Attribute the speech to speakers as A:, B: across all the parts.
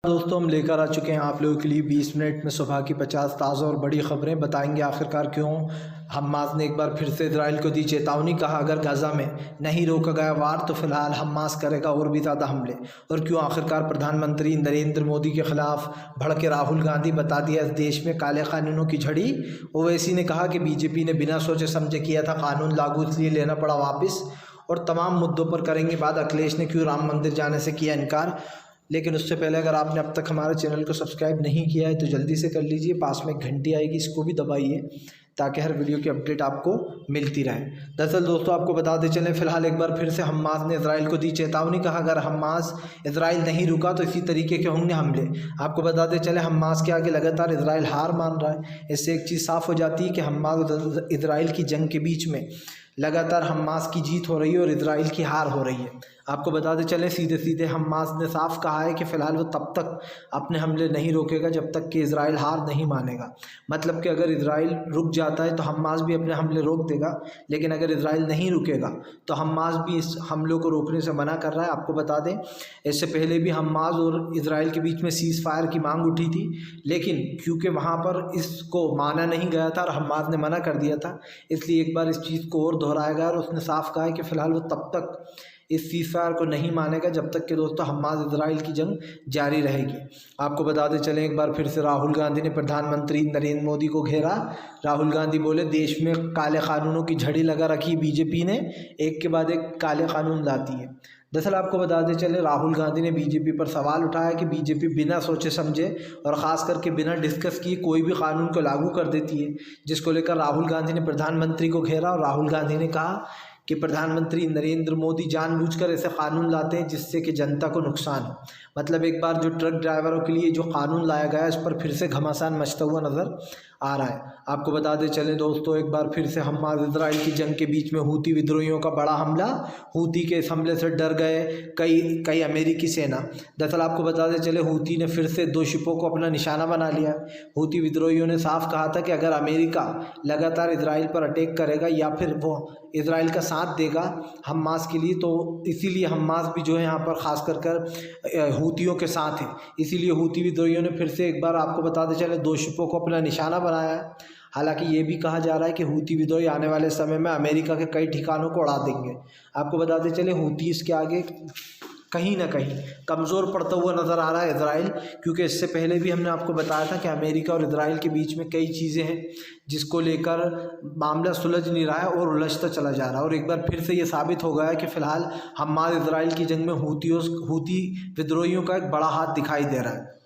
A: दोस्तों हम लेकर आ चुके हैं आप लोगों के लिए 20 मिनट में सुबह की 50 ताज़ा और बड़ी खबरें बताएंगे आखिरकार क्यों हमास ने एक बार फिर से इजराइल को दी चेतावनी। कहा अगर गाज़ा में नहीं रोका गया वार तो फिलहाल हमास करेगा और भी ज़्यादा हमले। और क्यों आखिरकार प्रधानमंत्री नरेंद्र मोदी के खिलाफ भड़के राहुल गांधी, बता दिया इस देश में काले कानूनों की झड़ी। ओवैसी ने कहा कि बीजेपी ने बिना सोचे समझे किया था कानून लागू, इसलिए लेना पड़ा वापस। और तमाम मुद्दों पर करेंगे बात। अखिलेश ने क्यों राम मंदिर जाने से किया इनकार। लेकिन उससे पहले अगर आपने अब तक हमारे चैनल को सब्सक्राइब नहीं किया है तो जल्दी से कर लीजिए, पास में एक घंटी आएगी इसको भी दबाइए ताकि हर वीडियो की अपडेट आपको मिलती रहे। दरअसल दोस्तों आपको बताते चलें, फिलहाल एक बार फिर से हमास ने इजराइल को दी चेतावनी। कहा अगर हमास इजराइल नहीं रुका तो इसी तरीके के होंगे हमले। आपको बताते चले हमास के आगे लगातार इजराइल हार मान रहा है। इससे एक चीज़ साफ़ हो जाती है कि हमास और इजराइल की जंग के बीच में लगातार हमास की जीत हो रही है और इजराइल की हार हो रही है। आपको बताते चलें सीधे सीधे हमास ने साफ कहा है कि फ़िलहाल वो तब तक अपने हमले नहीं रोकेगा जब तक कि इजराइल हार नहीं मानेगा। मतलब कि अगर इजराइल रुक जाता है तो हमास भी अपने हमले रोक देगा, लेकिन अगर इजराइल नहीं रुकेगा तो हमास भी इस हमलों को रोकने से मना कर रहा है। आपको बता दें इससे पहले भी हमास और इजराइल के बीच में सीज़ फायर की मांग उठी थी, लेकिन क्योंकि वहाँ पर इसको माना नहीं गया था और हमास ने मना कर दिया था, इसलिए एक बार इस चीज़ को और दोहराया गया। और उसने साफ कहा है कि फ़िलहाल वो तब तक इस सीज़फायर को नहीं मानेगा जब तक कि दोस्तों हमास इजराइल की जंग जारी रहेगी। आपको बताते चलें एक बार फिर से राहुल गांधी ने प्रधानमंत्री नरेंद्र मोदी को घेरा। राहुल गांधी बोले देश में काले कानूनों की झड़ी लगा रखी बीजेपी ने, एक के बाद एक काले कानून लाती है। दरअसल आपको बताते चले राहुल गांधी ने बीजेपी पर सवाल उठाया कि बीजेपी बिना सोचे समझे और ख़ास करके बिना डिस्कस किए कोई भी कानून को लागू कर देती है, जिसको लेकर राहुल गांधी ने प्रधानमंत्री को घेरा। और राहुल गांधी ने कहा कि प्रधानमंत्री नरेंद्र मोदी जानबूझकर ऐसे कानून लाते हैं जिससे कि जनता को नुकसान हो। मतलब एक बार जो ट्रक ड्राइवरों के लिए जो कानून लाया गया है उस पर फिर से घमासान मचता हुआ नज़र आ रहा है। आपको बताते चलें दोस्तों एक बार फिर से हमास इजराइल की जंग के बीच में हूती विद्रोहियों का बड़ा हमला। हूती के इस हमले से डर गए कई अमेरिकी सेना। दरअसल आपको बताते चले हूती ने फिर से 2 शिपों को अपना निशाना बना लिया। हूती विद्रोहियों ने साफ कहा था कि अगर अमेरिका लगातार इजराइल पर अटैक करेगा या फिर वो इजराइल का साथ देगा हमास के लिए, तो इसीलिए हमास भी जो है यहाँ पर ख़ास कर हूतियों के साथ है। इसीलिए हूती विद्रोहियों ने फिर से एक बार आपको बताते चले 2 शिपों को अपना निशाना बनाया है। हालांकि ये भी कहा जा रहा है कि हूती विद्रोही आने वाले समय में अमेरिका के कई ठिकानों को उड़ा देंगे। आपको बताते चले हूती इसके आगे कहीं ना कहीं कमज़ोर पड़ता हुआ नज़र आ रहा है इजराइल, क्योंकि इससे पहले भी हमने आपको बताया था कि अमेरिका और इजराइल के बीच में कई चीज़ें हैं जिसको लेकर मामला सुलझ नहीं रहा है और उलझता चला जा रहा है। और एक बार फिर से ये साबित हो गया है कि फ़िलहाल हमारे इजराइल की जंग में हूती विद्रोहियों का एक बड़ा हाथ दिखाई दे रहा है।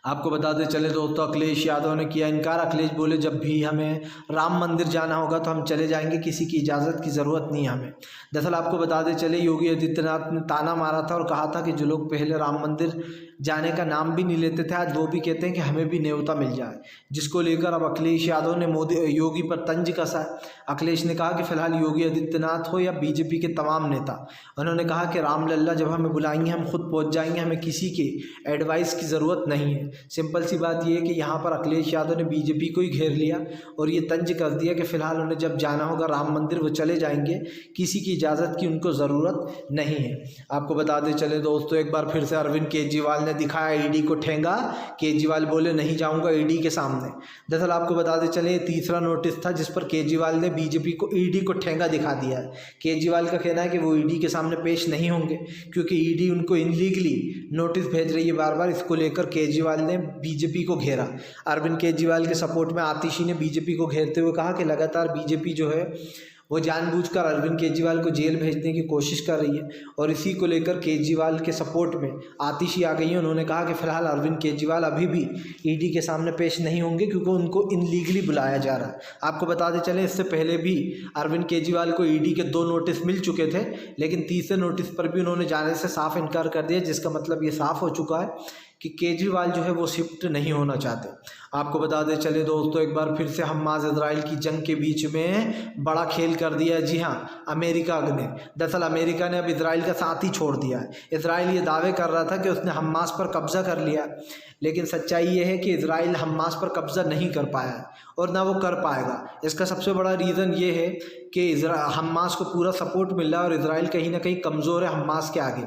A: आपको बताते चले दोस्तों अखिलेश यादव ने किया इनकार। अखिलेश बोले जब भी हमें राम मंदिर जाना होगा तो हम चले जाएंगे, किसी की इजाज़त की ज़रूरत नहीं है हमें। दरअसल आपको बताते चले योगी आदित्यनाथ ने ताना मारा था और कहा था कि जो लोग पहले राम मंदिर जाने का नाम भी नहीं लेते थे आज वो भी कहते हैं कि हमें भी न्योता मिल जाए, जिसको लेकर अब अखिलेश यादव ने योगी पर तंज कसा है। अखिलेश ने कहा कि फ़िलहाल योगी आदित्यनाथ हो या बीजेपी के तमाम नेता, उन्होंने कहा कि रामलल्ला जब हमें बुलाएंगे हम खुद पहुंच जाएंगे, हमें किसी के एडवाइस की ज़रूरत नहीं है। सिंपल सी बात यह है कि यहाँ पर अखिलेश यादव ने बीजेपी को ही घेर लिया और ये तंज कर दिया कि फ़िलहाल उन्हें जब जाना होगा राम मंदिर वो चले जाएंगे, किसी की इजाज़त की उनको ज़रूरत नहीं है। आपको बताते चले दोस्तों एक बार फिर से अरविंद केजरीवाल ने दिखाया ईडी को ठेंगा। केजरीवाल बोले नहीं जाऊंगा ईडी के सामने। दरअसल आपको बताते चले तीसरा नोटिस था जिस पर केजरीवाल ने बीजेपी को ईडी को ठेंगा दिखा दिया है। केजरीवाल का कहना है कि वो ईडी के सामने पेश नहीं होंगे क्योंकि ईडी उनको इनलीगली नोटिस भेज रही है बार बार। इसको लेकर केजरीवाल ने बीजेपी को घेरा। अरविंद केजरीवाल के सपोर्ट में आतिशी ने बीजेपी को घेरते हुए कहा कि लगातार बीजेपी जो है वो जानबूझकर अरविंद केजरीवाल को जेल भेजने की कोशिश कर रही है। और इसी को लेकर केजरीवाल के सपोर्ट में आतिशी आ गई है। उन्होंने कहा कि फ़िलहाल अरविंद केजरीवाल अभी भी ईडी के सामने पेश नहीं होंगे क्योंकि उनको इनलीगली बुलाया जा रहा है। आपको बताते चलें इससे पहले भी अरविंद केजरीवाल को ईडी के 2 नोटिस मिल चुके थे, लेकिन तीसरे नोटिस पर भी उन्होंने जाने से साफ इनकार कर दिया, जिसका मतलब ये साफ़ हो चुका है कि केजरीवाल जो है वो शिफ्ट नहीं होना चाहते। आपको बताते चले दोस्तों एक बार फिर से हमास इजराइल की जंग के बीच में बड़ा खेल कर दिया। जी हाँ, अमेरिका ने। दरअसल अमेरिका ने अब इजराइल का साथ ही छोड़ दिया है। इजराइल ये दावे कर रहा था कि उसने हमास पर कब्जा कर लिया, लेकिन सच्चाई ये है कि इजराइल हमास पर कब्जा नहीं कर पाया है और ना वो कर पाएगा। इसका सबसे बड़ा रीज़न ये है कि हमास को पूरा सपोर्ट मिल रहा है और इजराइल कहीं ना कहीं कमज़ोर है हमास के आगे।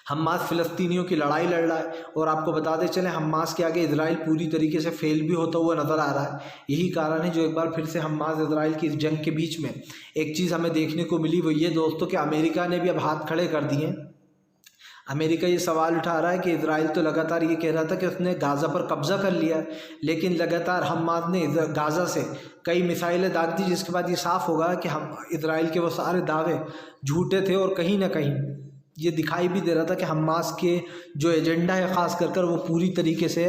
A: हमास फ़िलिस्तीनियों की लड़ाई लड़ रहा है और आपको बताते चलें हमास के आगे इजराइल पूरी तरीके से फेल भी होता हुआ नज़र आ रहा है। यही कारण है जो एक बार फिर से हमास इजराइल की इस जंग के बीच में एक चीज़ हमें देखने को मिली, वो ये दोस्तों कि अमेरिका ने भी अब हाथ खड़े कर दिए। अमेरिका ये सवाल उठा रहा है कि इजराइल तो लगातार ये कह रहा था कि उसने गाज़ा पर कब्ज़ा कर लिया है, लेकिन लगातार हमास ने गाज़ा से कई मिसाइलें दाग दी, जिसके बाद ये साफ़ होगा कि हम इजराइल के वो सारे दावे झूठे थे और कहीं ना कहीं ये दिखाई भी दे रहा था कि हमास के जो एजेंडा है ख़ास कर वो पूरी तरीके से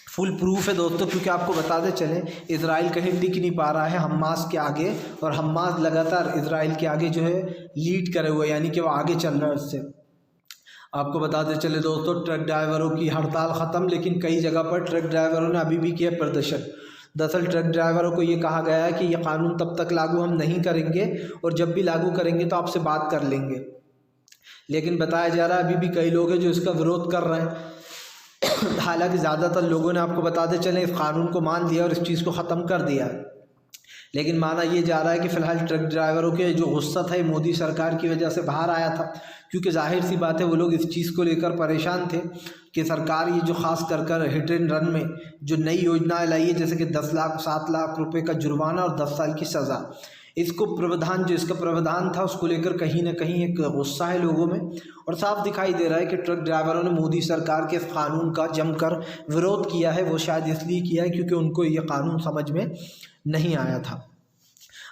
A: फुल प्रूफ है दोस्तों। क्योंकि आपको बताते चलें इजराइल कहीं टिक नहीं पा रहा है हमास के आगे, और हमास लगातार इजराइल के आगे जो है लीड करे हुए, यानी कि वो आगे चल रहा है उससे। आपको बताते चले दोस्तों ट्रक ड्राइवरों की हड़ताल ख़त्म, लेकिन कई जगह पर ट्रक ड्राइवरों ने अभी भी किया प्रदर्शन। दरअसल ट्रक ड्राइवरों को ये कहा गया है कि ये कानून तब तक लागू हम नहीं करेंगे और जब भी लागू करेंगे तो आपसे बात कर लेंगे, लेकिन बताया जा रहा है अभी भी कई लोग हैं जो इसका विरोध कर रहे हैं। हालांकि ज़्यादातर लोगों ने आपको बताते चलें इस कानून को मान लिया और इस चीज़ को ख़त्म कर दिया है, लेकिन माना ये जा रहा है कि फ़िलहाल ट्रक ड्राइवरों के जो गुस्सा था ये मोदी सरकार की वजह से बाहर आया था। क्योंकि जाहिर सी बात है वो लोग इस चीज़ को लेकर परेशान थे कि सरकार ये जो ख़ास कर हिट एंड रन में जो नई योजनाएं लाई है, जैसे कि 10 लाख 7 लाख रुपए का जुर्माना और 10 साल की सज़ा, इसका प्रावधान था उसको लेकर कहीं ना कहीं एक गुस्सा है लोगों में, और साफ दिखाई दे रहा है कि ट्रक ड्राइवरों ने मोदी सरकार के इस कानून का जमकर विरोध किया है। वो शायद इसलिए किया है क्योंकि उनको ये कानून समझ में नहीं आया था।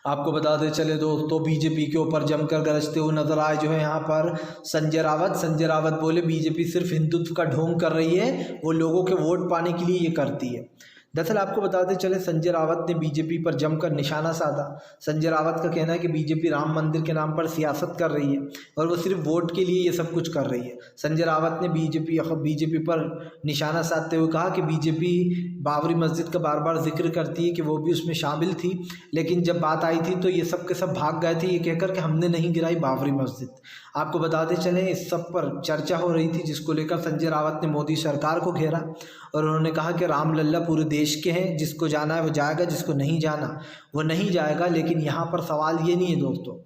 A: आपको बताते चले दोस्तों बीजेपी के ऊपर जमकर गरजते हुए नजर आए जो है यहाँ पर संजय रावत बोले बीजेपी सिर्फ हिंदुत्व का ढोंग कर रही है, वो लोगों के वोट पाने के लिए ये करती है। दरअसल आपको बताते चले संजय रावत ने बीजेपी पर जमकर निशाना साधा। संजय रावत का कहना है कि बीजेपी राम मंदिर के नाम पर सियासत कर रही है और वो सिर्फ वोट के लिए ये सब कुछ कर रही है। संजय रावत ने बीजेपी पर निशाना साधते हुए कहा कि बीजेपी बाबरी मस्जिद का बार बार जिक्र करती है कि वो भी उसमें शामिल थी, लेकिन जब बात आई थी तो ये सब के सब भाग गए थे ये कहकर कि हमने नहीं गिराई बाबरी मस्जिद। आपको बताते चलें इस सब पर चर्चा हो रही थी, जिसको लेकर संजय रावत ने मोदी सरकार को घेरा और उन्होंने कहा कि रामलल्ला पूरे देश के हैं, जिसको जाना है वो जाएगा, जिसको नहीं जाना वो नहीं जाएगा। लेकिन यहाँ पर सवाल ये नहीं है दोस्तों,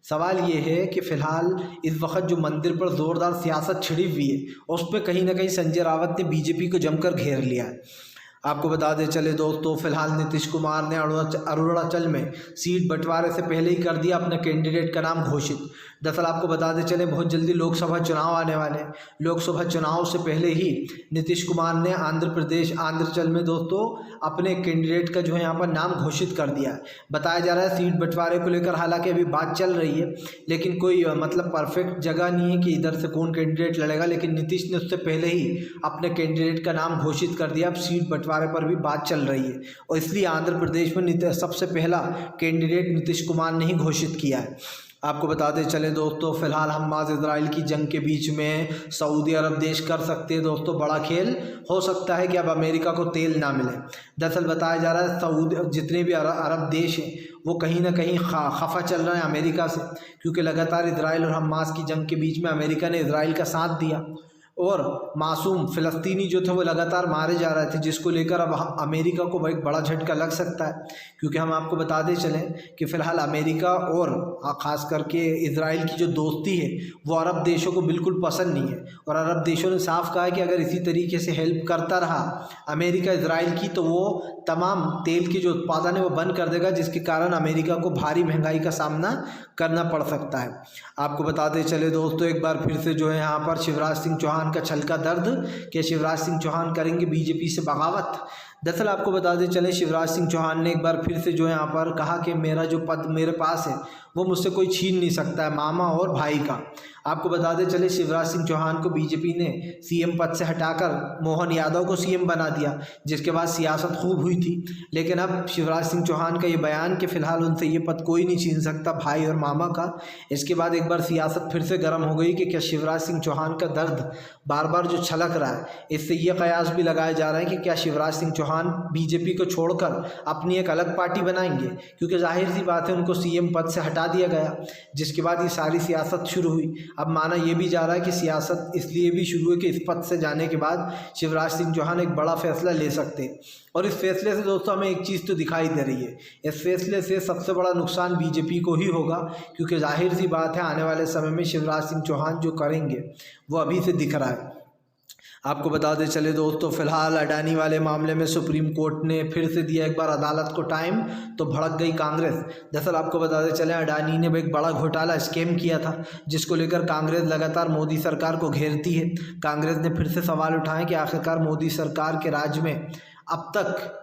A: सवाल ये है कि फ़िलहाल इस वक्त जो मंदिर पर ज़ोरदार सियासत छिड़ी हुई है उस पर कहीं ना कहीं संजय रावत ने बीजेपी को जमकर घेर लिया है। आपको बताते चले दोस्तों फिलहाल नीतीश कुमार ने अरुणाचल में सीट बंटवारे से पहले ही कर दिया अपने कैंडिडेट का नाम घोषित। दरअसल आपको बताते चले बहुत जल्दी लोकसभा चुनाव आने वाले हैं। लोकसभा चुनाव से पहले ही नीतीश कुमार ने आंध्रचल में दोस्तों अपने कैंडिडेट का जो है यहाँ पर नाम घोषित कर दिया है। बताया जा रहा है सीट बंटवारे को लेकर हालांकि अभी बात चल रही है, लेकिन कोई मतलब परफेक्ट जगह नहीं है कि इधर से कौन कैंडिडेट लड़ेगा, लेकिन नीतीश ने उससे पहले ही अपने कैंडिडेट का नाम घोषित कर दिया। अब सीट बंटवारे पर भी बात चल रही है और इसलिए आंध्र प्रदेश में सबसे पहला कैंडिडेट नीतीश कुमार ने ही घोषित किया है। आपको बताते चले दोस्तों फिलहाल हमास इजराइल की जंग के बीच में सऊदी अरब देश कर सकते हैं दोस्तों बड़ा खेल। हो सकता है कि अब अमेरिका को तेल ना मिले। दरअसल बताया जा रहा है सऊदी जितने भी अरब देश हैं वो कहीं ना कहीं खफा चल रहे हैं अमेरिका से, क्योंकि लगातार इजराइल और हमास की जंग के बीच में अमेरिका ने इजराइल का साथ दिया और मासूम फ़िलिस्तीनी जो थे वो लगातार मारे जा रहे थे, जिसको लेकर अब अमेरिका को एक बड़ा झटका लग सकता है। क्योंकि हम आपको बताते चलें कि फ़िलहाल अमेरिका और ख़ास करके इजराइल की जो दोस्ती है वो अरब देशों को बिल्कुल पसंद नहीं है, और अरब देशों ने साफ कहा है कि अगर इसी तरीके से हेल्प करता रहा अमेरिका इजराइल की तो वो तमाम तेल की जो उत्पादन है वो बंद कर देगा, जिसके कारण अमेरिका को भारी महंगाई का सामना करना पड़ सकता है। आपको बताते चले दोस्तों एक बार फिर से जो है यहाँ पर शिवराज सिंह चौहान का छलका दर्द कि शिवराज सिंह चौहान करेंगे बीजेपी से बगावत। दरअसल आपको बताते चले शिवराज सिंह चौहान ने एक बार फिर से जो है यहाँ पर कहा कि मेरा जो पद मेरे पास है वो मुझसे कोई छीन नहीं सकता है, मामा और भाई का। आपको बताते चले शिवराज सिंह चौहान को बीजेपी ने सीएम पद से हटाकर मोहन यादव को सीएम बना दिया, जिसके बाद सियासत खूब हुई थी। लेकिन अब शिवराज सिंह चौहान का ये बयान कि फ़िलहाल उनसे ये पद कोई नहीं छीन सकता भाई और मामा का, इसके बाद एक बार सियासत फिर से गर्म हो गई कि क्या शिवराज सिंह चौहान का दर्द बार बार जो छलक रहा है इससे ये कयास भी लगाया जा रहा है कि क्या शिवराज सिंह चौहान चौहान बीजेपी को छोड़कर अपनी एक अलग पार्टी बनाएंगे, क्योंकि जाहिर सी बात है उनको सीएम पद से हटा दिया गया, जिसके बाद ये सारी सियासत शुरू हुई। अब माना ये भी जा रहा है कि सियासत इसलिए भी शुरू है कि इस पद से जाने के बाद शिवराज सिंह चौहान एक बड़ा फैसला ले सकते हैं। और इस फैसले से दोस्तों हमें एक चीज़ तो दिखाई दे रही है, इस फैसले से सबसे बड़ा नुकसान बीजेपी को ही होगा, क्योंकि जाहिर सी बात है आने वाले समय में शिवराज सिंह चौहान जो करेंगे वो अभी से दिख रहा है। आपको बताते चले दोस्तों, फिलहाल अडानी वाले मामले में सुप्रीम कोर्ट ने फिर से दिया एक बार अदालत को टाइम, तो भड़क गई कांग्रेस। दरअसल आपको बताते चले अडानी ने एक बड़ा घोटाला स्कैम किया था, जिसको लेकर कांग्रेस लगातार मोदी सरकार को घेरती है। कांग्रेस ने फिर से सवाल उठाए कि आखिरकार मोदी सरकार के राज में अब तक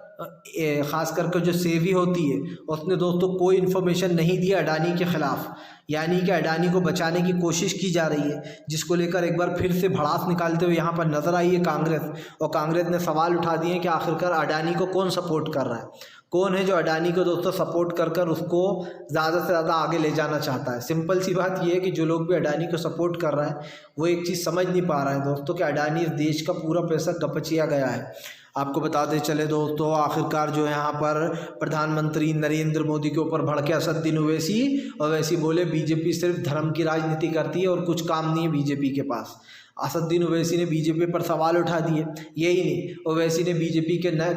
A: ख़ास करके जो सेवी होती है उसने दोस्तों कोई इन्फॉर्मेशन नहीं दिया अडानी के ख़िलाफ़, यानी कि अडानी को बचाने की कोशिश की जा रही है, जिसको लेकर एक बार फिर से भड़ास निकालते हुए यहाँ पर नज़र आई है कांग्रेस। और कांग्रेस ने सवाल उठा दिए कि आखिरकार अडानी को कौन सपोर्ट कर रहा है, कौन है जो अडानी को दोस्तों सपोर्ट कर उसको ज़्यादा से ज़्यादा आगे ले जाना चाहता है। सिंपल सी बात यह है कि जो लोग भी अडानी को सपोर्ट कर रहा है वो एक चीज़ समझ नहीं पा रहा है दोस्तों कि अडानी इस देश का पूरा पैसा गपचिया गया है। आपको बताते चले दोस्तों, आखिरकार जो यहाँ पर प्रधानमंत्री नरेंद्र मोदी के ऊपर भड़के असदुद्दीन ओवैसी, और वैसी बोले बीजेपी सिर्फ धर्म की राजनीति करती है और कुछ काम नहीं है बीजेपी के पास। असदुद्दीन ओवैसी ने बीजेपी पर सवाल उठा दिए। यही नहीं, ओवैसी ने बीजेपी के नए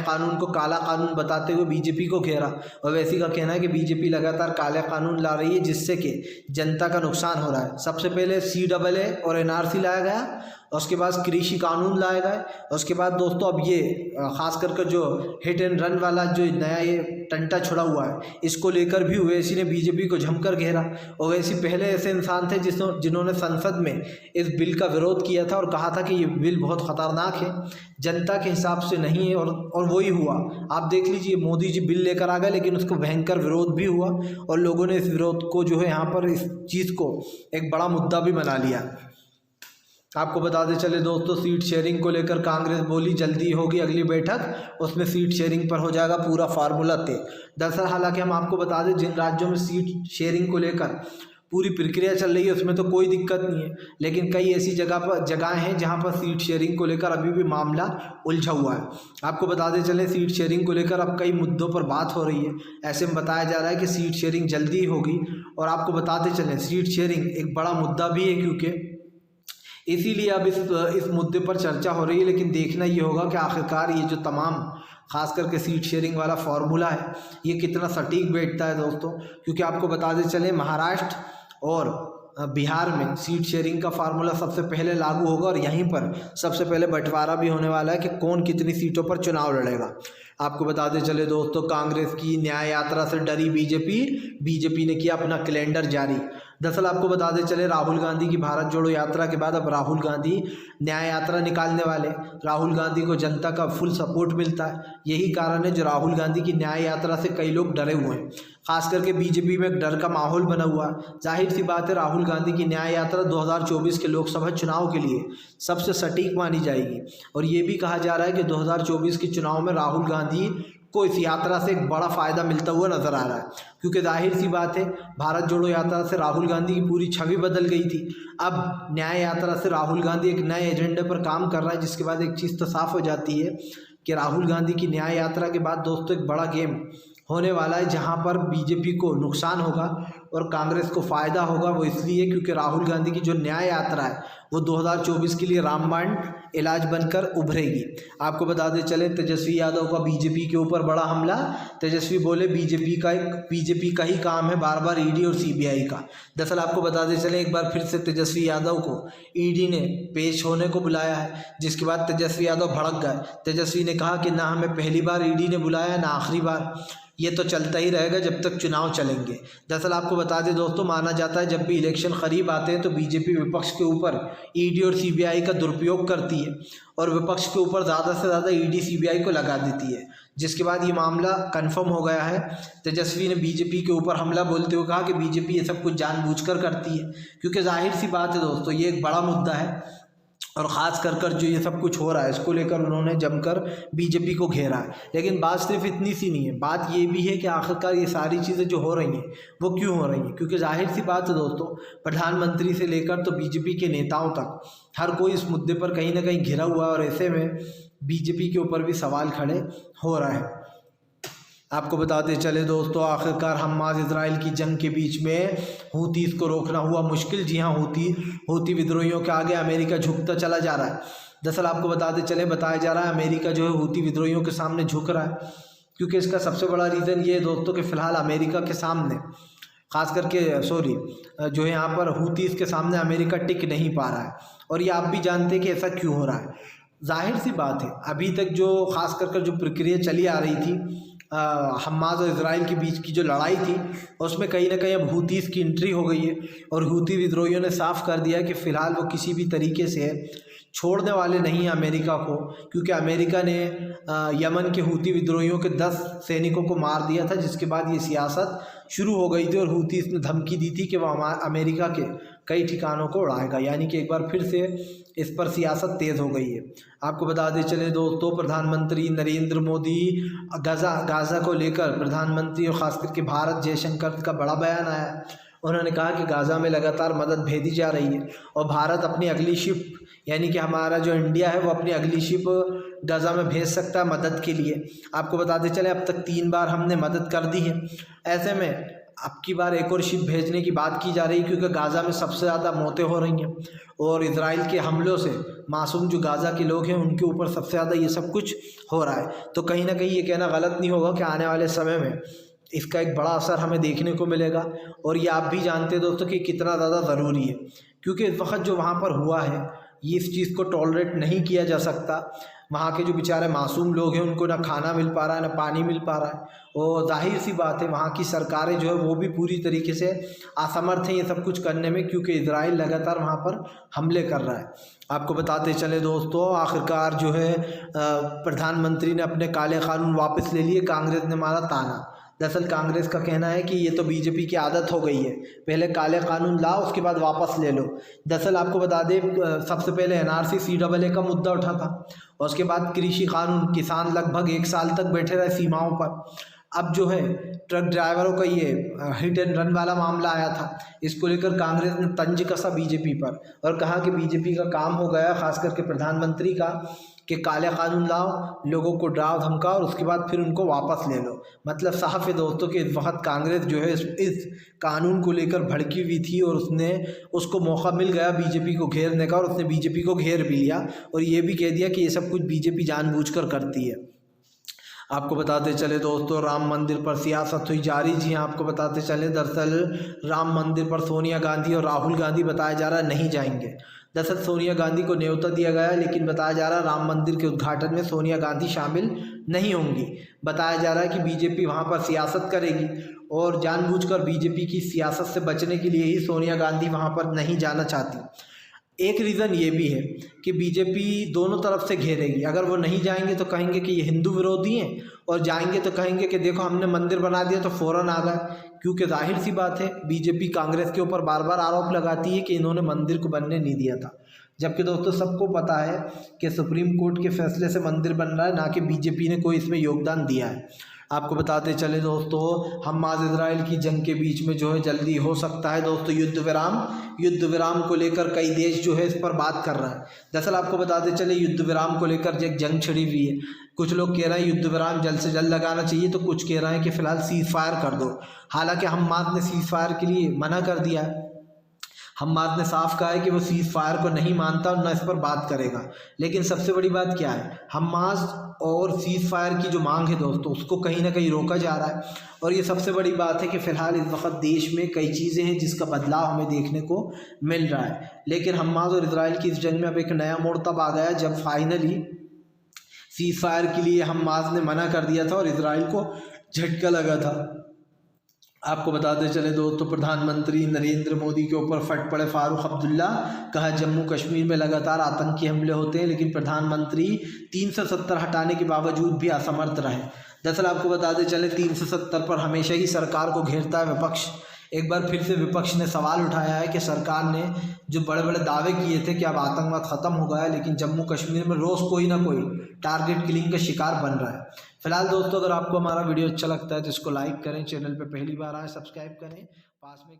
A: कानून को काला कानून बताते हुए बीजेपी को घेरा। ओवैसी का कहना है कि बीजेपी लगातार काले कानून ला रही है जिससे कि जनता का नुकसान हो रहा है। सबसे पहले CAA और NRC लाया गया, उसके बाद कृषि कानून लाए गए, उसके बाद दोस्तों अब ये खास करके जो हिट एंड रन वाला जो नया ये टंटा छुड़ा हुआ है, इसको लेकर भी ओवैसी ने बीजेपी को जमकर घेरा। ओवैसी पहले ऐसे इंसान थे जिन्होंने संसद में इस बिल का विरोध किया था और कहा था कि ये बिल बहुत ख़तरनाक है, जनता के हिसाब से नहीं है, और वही हुआ। आप देख लीजिए, मोदी जी बिल लेकर आ गए लेकिन उसको भयंकर विरोध भी हुआ और लोगों ने इस विरोध को जो है यहाँ पर इस चीज़ को एक बड़ा मुद्दा भी बना लिया। आपको बताते चले दोस्तों, सीट शेयरिंग को लेकर कांग्रेस बोली जल्दी होगी अगली बैठक, उसमें सीट शेयरिंग पर हो जाएगा पूरा फार्मूला तय। दरअसल हालांकि हम आपको बता दें जिन राज्यों में सीट शेयरिंग को लेकर पूरी प्रक्रिया चल रही है उसमें तो कोई दिक्कत नहीं है, लेकिन कई ऐसी जगहें हैं जहां पर सीट शेयरिंग को लेकर अभी भी मामला उलझा हुआ है। आपको बताते चले सीट शेयरिंग को लेकर अब कई मुद्दों पर बात हो रही है। ऐसे में बताया जा रहा है कि सीट शेयरिंग जल्दी होगी, और आपको बताते चलें सीट शेयरिंग एक बड़ा मुद्दा भी है, क्योंकि इसीलिए अब इस मुद्दे पर चर्चा हो रही है। लेकिन देखना ये होगा कि आखिरकार ये जो तमाम खास करके सीट शेयरिंग वाला फार्मूला है ये कितना सटीक बैठता है दोस्तों, क्योंकि आपको बताते चले महाराष्ट्र और बिहार में सीट शेयरिंग का फार्मूला सबसे पहले लागू होगा, और यहीं पर सबसे पहले बंटवारा भी होने वाला है कि कौन कितनी सीटों पर चुनाव लड़ेगा। आपको बताते चले दोस्तों, कांग्रेस की न्याय यात्रा से डरी बीजेपी ने किया अपना कैलेंडर जारी। दरअसल आपको बताते चले राहुल गांधी की भारत जोड़ो यात्रा के बाद अब राहुल गांधी न्याय यात्रा निकालने वाले। राहुल गांधी को जनता का फुल सपोर्ट मिलता है, यही कारण है जो राहुल गांधी की न्याय यात्रा से कई लोग डरे हुए हैं। खास करके बीजेपी में एक डर का माहौल बना हुआ है। जाहिर सी बात है राहुल गांधी की न्याय यात्रा 2024 के लोकसभा चुनाव के लिए सबसे सटीक मानी जाएगी, और ये भी कहा जा रहा है कि 2024 के चुनाव में राहुल गांधी को इस यात्रा से एक बड़ा फ़ायदा मिलता हुआ नज़र आ रहा है, क्योंकि जाहिर सी बात है भारत जोड़ो यात्रा से राहुल गांधी की पूरी छवि बदल गई थी। अब न्याय यात्रा से राहुल गांधी एक नए एजेंडे पर काम कर रहा है, जिसके बाद एक चीज़ तो साफ हो जाती है कि राहुल गांधी की न्याय यात्रा के बाद दोस्तों एक बड़ा गेम होने वाला है, जहां पर बीजेपी को नुकसान होगा और कांग्रेस को फ़ायदा होगा। वो इसलिए क्योंकि राहुल गांधी की जो न्याय यात्रा है वो 2024 के लिए रामबाण इलाज बनकर उभरेगी। आपको बताते चले तेजस्वी यादव का बीजेपी के ऊपर बड़ा हमला। तेजस्वी बोले बीजेपी का ही काम है बार बार ईडी और सीबीआई का। दरअसल आपको बताते चले एक बार फिर से तेजस्वी यादव को ईडी ने पेश होने को बुलाया है, जिसके बाद तेजस्वी यादव भड़क गए। तेजस्वी ने कहा कि ना हमें पहली बार ईडी ने बुलाया ना आखिरी बार, ये तो चलता ही रहेगा जब तक चुनाव चलेंगे। दरअसल आपको बता दें दोस्तों, माना जाता है जब भी इलेक्शन करीब आते हैं तो बीजेपी विपक्ष के ऊपर ईडी और सीबीआई का दुरुपयोग करती है और विपक्ष के ऊपर ज़्यादा से ज़्यादा ईडी सीबीआई को लगा देती है, जिसके बाद ये मामला कंफर्म हो गया है। तेजस्वी ने बीजेपी के ऊपर हमला बोलते हुए कहा कि बीजेपी ये सब कुछ जानबूझकर करती है, क्योंकि जाहिर सी बात है दोस्तों ये एक बड़ा मुद्दा है और ख़ास कर जो ये सब कुछ हो रहा है इसको लेकर उन्होंने जमकर बीजेपी को घेरा है। लेकिन बात सिर्फ इतनी सी नहीं है, बात ये भी है कि आखिरकार ये सारी चीज़ें जो हो रही हैं वो क्यों हो रही हैं, क्योंकि जाहिर सी बात है दोस्तों प्रधानमंत्री से लेकर तो बीजेपी के नेताओं तक हर कोई इस मुद्दे पर कहीं ना कहीं घिरा हुआ है। और ऐसे में बीजेपी के ऊपर भी सवाल खड़े हो रहे हैं। आपको बताते चले दोस्तों, आखिरकार हमास इजराइल की जंग के बीच में हूतीस को रोकना हुआ मुश्किल। जी हाँ, हूती विद्रोहियों के आगे अमेरिका झुकता चला जा रहा है। दरअसल आपको बताते चले, बताया जा रहा है अमेरिका जो है हूती विद्रोहियों के सामने झुक रहा है, क्योंकि इसका सबसे बड़ा रीज़न ये है दोस्तों कि फ़िलहाल अमेरिका के सामने ख़ास करके जो है यहाँ पर हूतीस के सामने अमेरिका टिक नहीं पा रहा है। और ये आप भी जानते हैं कि ऐसा क्यों हो रहा है। जाहिर सी बात है, अभी तक जो ख़ास कर जो प्रक्रिया चली आ रही थी हमास और इजराइल के बीच की जो लड़ाई थी, उसमें कहीं ना कहीं अब हूतीस की एंट्री हो गई है। और हूती विद्रोहियों ने साफ कर दिया कि फ़िलहाल वो किसी भी तरीके से छोड़ने वाले नहीं हैं अमेरिका को, क्योंकि अमेरिका ने यमन के हूती विद्रोहियों के 10 सैनिकों को मार दिया था, जिसके बाद ये सियासत शुरू हो गई थी। और हूतीस ने धमकी दी थी कि वह अमेरिका के कई ठिकानों को उड़ाएगा, यानी कि एक बार फिर से इस पर सियासत तेज़ हो गई है। आपको बता दें चले दोस्तों, प्रधानमंत्री नरेंद्र मोदी गाज़ा को लेकर प्रधानमंत्री और ख़ास करके भारत जयशंकर का बड़ा बयान आया। उन्होंने कहा कि गाज़ा में लगातार मदद भेजी जा रही है और भारत अपनी अगली शिप, यानी कि हमारा जो इंडिया है वो अपनी अगली शिप गाज़ा में भेज सकता है मदद के लिए। आपको बताते चले, अब तक 3 बार हमने मदद कर दी है। ऐसे में अब की बार एक और शिप भेजने की बात की जा रही है, क्योंकि गाज़ा में सबसे ज़्यादा मौतें हो रही हैं और इजराइल के हमलों से मासूम जो गाज़ा के लोग हैं उनके ऊपर सबसे ज़्यादा ये सब कुछ हो रहा है। तो कहीं ना कहीं ये कहना गलत नहीं होगा कि आने वाले समय में इसका एक बड़ा असर हमें देखने को मिलेगा। और ये आप भी जानते हैं दोस्तों कि कितना ज़्यादा ज़रूरी है, क्योंकि इस वक्त जो वहाँ पर हुआ है ये इस चीज़ को टॉलरेट नहीं किया जा सकता। वहाँ के जो बेचारे मासूम लोग हैं उनको ना खाना मिल पा रहा है, ना पानी मिल पा रहा है। और जाहिर सी बात है वहाँ की सरकारें जो है वो भी पूरी तरीके से असमर्थ हैं ये सब कुछ करने में, क्योंकि इजराइल लगातार वहाँ पर हमले कर रहा है। आपको बताते चले दोस्तों, आखिरकार जो है प्रधानमंत्री ने अपने काले कानून वापस ले लिए, कांग्रेस ने मारा ताना। दरअसल कांग्रेस का कहना है कि ये तो बीजेपी की आदत हो गई है, पहले काले कानून लाओ उसके बाद वापस ले लो। दरअसल आपको बता दें, सबसे पहले NRC CAA का मुद्दा उठा था और उसके बाद कृषि कानून, किसान लगभग 1 साल तक बैठे रहे सीमाओं पर। अब जो है ट्रक ड्राइवरों का ये हिट एंड रन वाला मामला आया था, इसको लेकर कांग्रेस ने तंज कसा बीजेपी पर और कहा कि बीजेपी का काम हो गया, खास करके प्रधानमंत्री का, कि काले कानून लाओ, लोगों को डराओ धमकाओ और उसके बाद फिर उनको वापस ले लो। मतलब साफ है दोस्तों कि इस वक्त कांग्रेस जो है इस कानून को लेकर भड़की हुई थी और उसको मौका मिल गया बीजेपी को घेरने का और उसने बीजेपी को घेर भी लिया और ये भी कह दिया कि ये सब कुछ बीजेपी जानबूझकर करती है। आपको बताते चले दोस्तों, राम मंदिर पर सियासत हुई जारी। जी हाँ, आपको बताते चले, दरअसल राम मंदिर पर सोनिया गांधी और राहुल गांधी बताया जा रहा है नहीं जाएंगे। दरअसल सोनिया गांधी को न्योता दिया गया है, लेकिन बताया जा रहा है राम मंदिर के उद्घाटन में सोनिया गांधी शामिल नहीं होंगी। बताया जा रहा है कि बीजेपी वहाँ पर सियासत करेगी और जानबूझकर बीजेपी की सियासत से बचने के लिए ही सोनिया गांधी वहाँ पर नहीं जाना चाहती। एक रीज़न ये भी है कि बीजेपी दोनों तरफ से घेरेगी। अगर वो नहीं जाएंगे तो कहेंगे कि ये हिंदू विरोधी हैं और जाएंगे तो कहेंगे कि देखो हमने मंदिर बना दिया तो फ़ौरन आ गए, क्योंकि जाहिर सी बात है बीजेपी कांग्रेस के ऊपर बार बार आरोप लगाती है कि इन्होंने मंदिर को बनने नहीं दिया था, जबकि दोस्तों सबको पता है कि सुप्रीम कोर्ट के फैसले से मंदिर बन रहा है, ना कि बीजेपी ने कोई इसमें योगदान दिया है। आपको बताते चले दोस्तों, हमास इजराइल की जंग के बीच में जो है जल्दी हो सकता है दोस्तों युद्ध विराम को लेकर कई देश जो है इस पर बात कर रहा है। दरअसल आपको बताते चले, युद्ध विराम को लेकर एक जंग छिड़ी हुई है। कुछ लोग कह रहे हैं युद्ध विराम जल्द से जल्द लगाना चाहिए, तो कुछ कह रहे हैं कि फ़िलहाल सीज़ फायर कर दो। हालांकि हमास ने सीज़ फायर के लिए मना कर दिया है। हमास ने साफ कहा है कि वो सीज़ फायर को नहीं मानता और न इस पर बात करेगा। लेकिन सबसे बड़ी बात क्या है, हमास और सीज़ फायर की जो मांग है दोस्तों उसको कहीं ना कहीं रोका जा रहा है। और ये सबसे बड़ी बात है कि फ़िलहाल इस वक्त देश में कई चीज़ें हैं जिसका बदलाव हमें देखने को मिल रहा है। लेकिन हमास और इजराइल की इस जंग में अब एक नया मोड़ तब आ गया जब फाइनली सीज़ फायर के लिए हमास ने मना कर दिया था और इजराइल को झटका लगा था। आपको बताते चले दोस्तों, प्रधानमंत्री नरेंद्र मोदी के ऊपर फट पड़े फारूक अब्दुल्ला। कहा जम्मू कश्मीर में लगातार आतंकी हमले होते हैं, लेकिन प्रधानमंत्री 370 हटाने के बावजूद भी असमर्थ रहे। दरअसल आपको बताते चले 370 पर हमेशा ही सरकार को घेरता है विपक्ष। एक बार फिर से विपक्ष ने सवाल उठाया है कि सरकार ने जो बड़े बड़े दावे किए थे कि अब आतंकवाद ख़त्म हो गया है, लेकिन जम्मू कश्मीर में रोज़ कोई ना कोई टारगेट किलिंग का शिकार बन रहा है। फिलहाल दोस्तों, अगर आपको हमारा वीडियो अच्छा लगता है तो इसको लाइक करें, चैनल पे पहली बार आए सब्सक्राइब करें, पास में